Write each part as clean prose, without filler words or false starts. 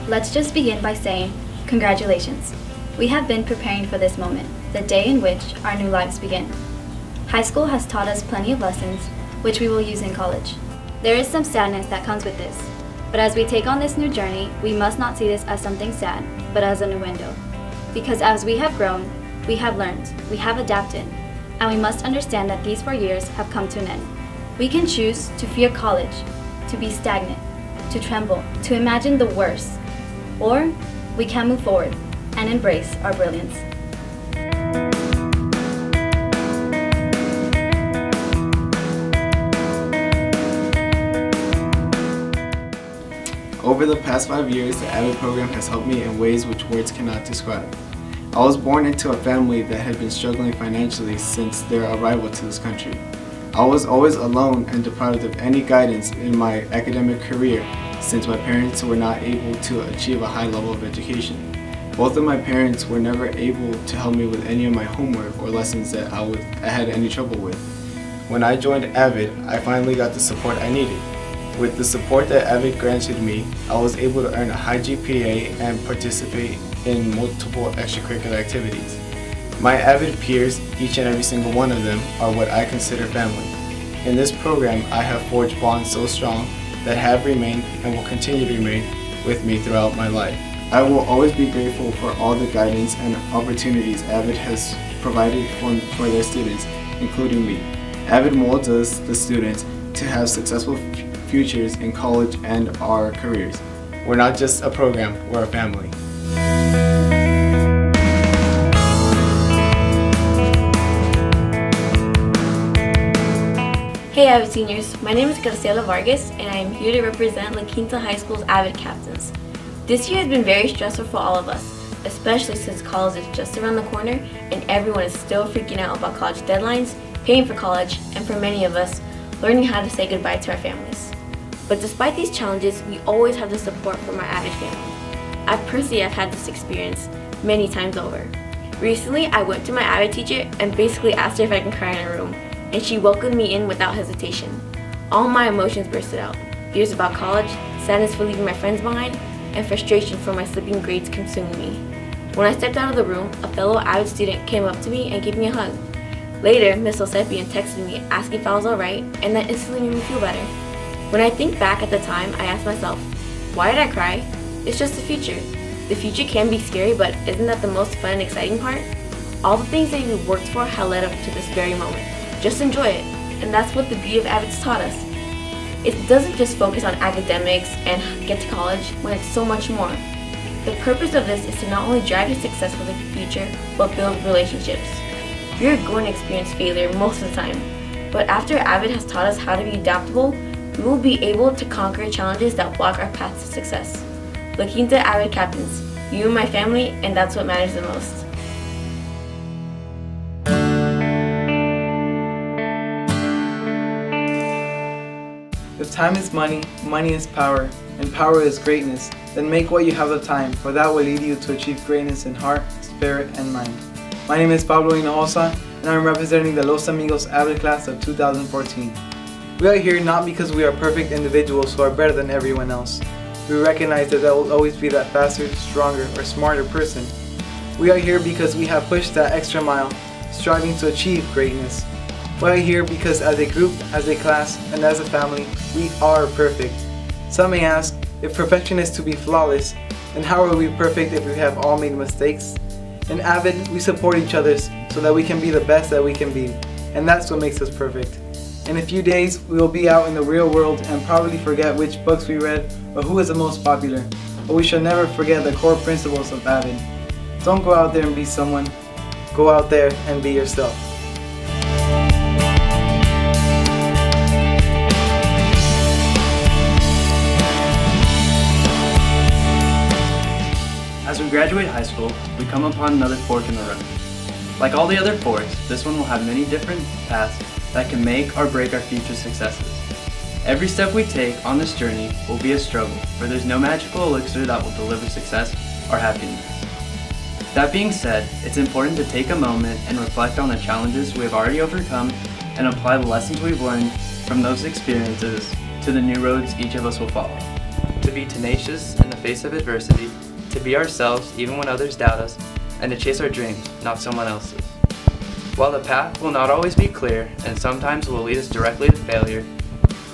Let's just begin by saying, congratulations. We have been preparing for this moment, the day in which our new lives begin. High school has taught us plenty of lessons, which we will use in college. There is some sadness that comes with this, but as we take on this new journey, we must not see this as something sad, but as a new window. Because as we have grown, we have learned, we have adapted, and we must understand that these 4 years have come to an end. We can choose to fear college, to be stagnant, to tremble, to imagine the worst, or we can move forward and embrace our brilliance. Over the past 5 years, the AVID program has helped me in ways which words cannot describe. I was born into a family that had been struggling financially since their arrival to this country. I was always alone and deprived of any guidance in my academic career since my parents were not able to achieve a high level of education. Both of my parents were never able to help me with any of my homework or lessons that I had any trouble with. When I joined AVID, I finally got the support I needed. With the support that AVID granted me, I was able to earn a high GPA and participate in multiple extracurricular activities. My AVID peers, each and every single one of them, are what I consider family. In this program, I have forged bonds so strong that have remained and will continue to remain with me throughout my life. I will always be grateful for all the guidance and opportunities AVID has provided for their students, including me. AVID molds us, the students, to have successful futures in college and our careers. We're not just a program, we're a family. Hey AVID seniors, my name is Graciela Vargas and I am here to represent La Quinta High School's AVID captains. This year has been very stressful for all of us, especially since college is just around the corner and everyone is still freaking out about college deadlines, paying for college, and for many of us, learning how to say goodbye to our families. But despite these challenges, we always have the support from our AVID family. I personally have had this experience many times over. Recently, I went to my AVID teacher and basically asked her if I can cry in her room, and she welcomed me in without hesitation. All my emotions bursted out. Fears about college, sadness for leaving my friends behind, and frustration for my slipping grades consuming me. When I stepped out of the room, a fellow AVID student came up to me and gave me a hug. Later, Miss Osepian texted me asking if I was alright, and that instantly made me feel better. When I think back at the time, I asked myself, why did I cry? It's just the future. The future can be scary, but isn't that the most fun and exciting part? All the things that we worked for have led up to this very moment. Just enjoy it, and that's what the beauty of AVID's taught us. It doesn't just focus on academics and get to college when it's so much more. The purpose of this is to not only drive to success for the future, but build relationships. You're going to experience failure most of the time, but after AVID has taught us how to be adaptable, we will be able to conquer challenges that block our path to success. La Quinta AVID captains, you and my family, and that's what matters the most. If time is money, money is power, and power is greatness, then make what you have of time, for that will lead you to achieve greatness in heart, spirit, and mind. My name is Pablo Hinojosa, and I'm representing the Los Amigos AVID class of 2014. We are here not because we are perfect individuals who are better than everyone else. We recognize that there will always be that faster, stronger, or smarter person. We are here because we have pushed that extra mile, striving to achieve greatness. We are here because as a group, as a class, and as a family, we are perfect. Some may ask, if perfection is to be flawless, then how are we perfect if we have all made mistakes? In AVID, we support each other so that we can be the best that we can be, and that's what makes us perfect. In a few days, we will be out in the real world and probably forget which books we read or who is the most popular, but we should never forget the core principles of AVID. Don't go out there and be someone, go out there and be yourself. As we graduate high school, we come upon another fork in the road. Like all the other forks, this one will have many different paths that can make or break our future successes. Every step we take on this journey will be a struggle, for there's no magical elixir that will deliver success or happiness. That being said, it's important to take a moment and reflect on the challenges we have already overcome and apply the lessons we've learned from those experiences to the new roads each of us will follow. to be tenacious in the face of adversity, to be ourselves even when others doubt us, and to chase our dreams, not someone else's. While the path will not always be clear and sometimes will lead us directly to failure,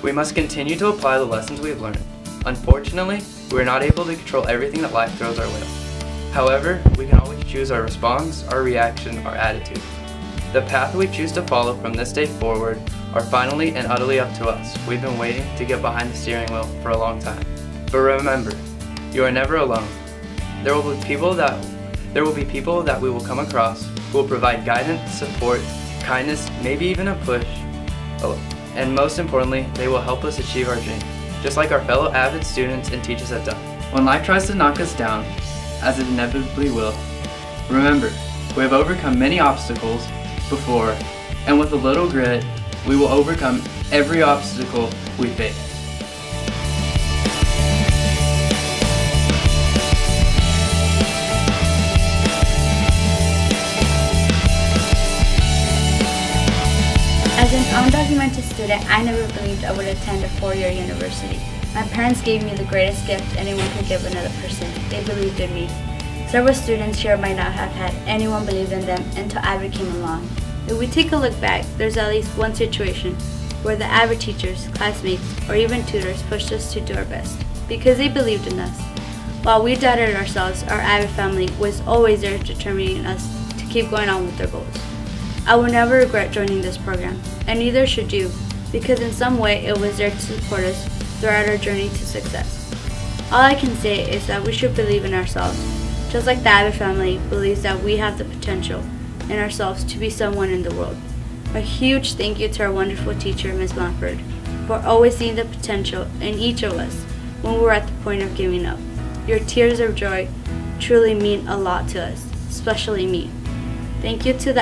we must continue to apply the lessons we have learned. Unfortunately, we are not able to control everything that life throws our way. However, we can always choose our response, our reaction, our attitude. The path we choose to follow from this day forward are finally and utterly up to us. We've been waiting to get behind the steering wheel for a long time. But remember, you are never alone. There will be people that we will come across who will provide guidance, support, kindness, maybe even a push. And most importantly, they will help us achieve our dreams, just like our fellow AVID students and teachers have done. When life tries to knock us down, as it inevitably will, remember, we have overcome many obstacles before, and with a little grit, we will overcome every obstacle we face. As an undocumented student, I never believed I would attend a four-year university. My parents gave me the greatest gift anyone could give another person. They believed in me. Several students here might not have had anyone believe in them until AVID came along. If we take a look back, there's at least one situation where the AVID teachers, classmates, or even tutors pushed us to do our best because they believed in us. While we doubted ourselves, our AVID family was always there determining us to keep going on with their goals. I will never regret joining this program, and neither should you, because in some way it was there to support us throughout our journey to success. All I can say is that we should believe in ourselves, just like the AVID family believes that we have the potential in ourselves to be someone in the world. A huge thank you to our wonderful teacher, Ms. Blanford, for always seeing the potential in each of us when we were at the point of giving up. Your tears of joy truly mean a lot to us, especially me. Thank you to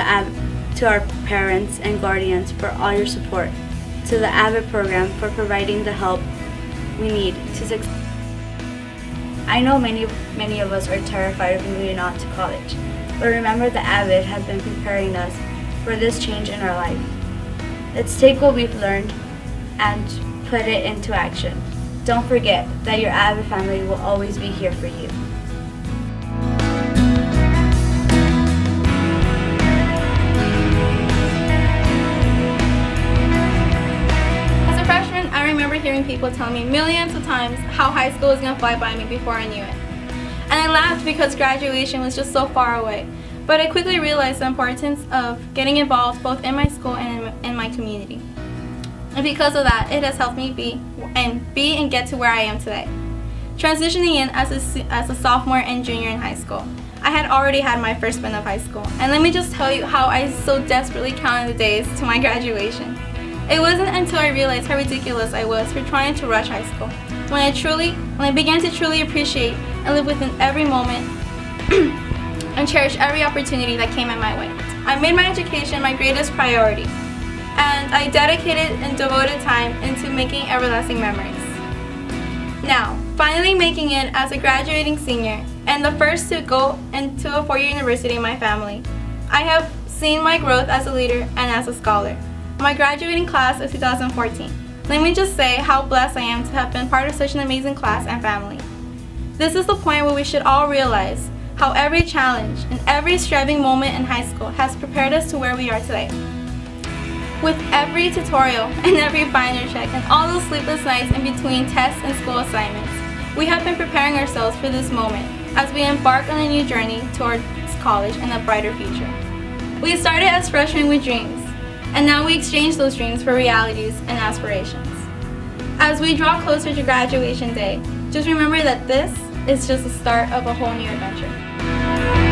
our parents and guardians for all your support, to the AVID program for providing the help we need to succeed. I know many of us are terrified of moving on to college, but remember that AVID has been preparing us for this change in our life. Let's take what we've learned and put it into action. Don't forget that your AVID family will always be here for you. I remember hearing people tell me millions of times how high school was going to fly by me before I knew it. And I laughed because graduation was just so far away. But I quickly realized the importance of getting involved both in my school and in my community. And because of that, it has helped me be and get to where I am today. Transitioning in as a sophomore and junior in high school, I had already had my first spin of high school. And let me just tell you how I so desperately counted the days to my graduation. It wasn't until I realized how ridiculous I was for trying to rush high school when I began to truly appreciate and live within every moment and cherish every opportunity that came in my way. I made my education my greatest priority, and I dedicated and devoted time into making everlasting memories. Now, finally making it as a graduating senior and the first to go into a four-year university in my family, I have seen my growth as a leader and as a scholar. My graduating class of 2014. Let me just say how blessed I am to have been part of such an amazing class and family. This is the point where we should all realize how every challenge and every striving moment in high school has prepared us to where we are today. With every tutorial and every binder check and all those sleepless nights in between tests and school assignments, we have been preparing ourselves for this moment as we embark on a new journey towards college and a brighter future. We started as freshmen with dreams, and now we exchange those dreams for realities and aspirations. As we draw closer to graduation day, just remember that this is just the start of a whole new adventure.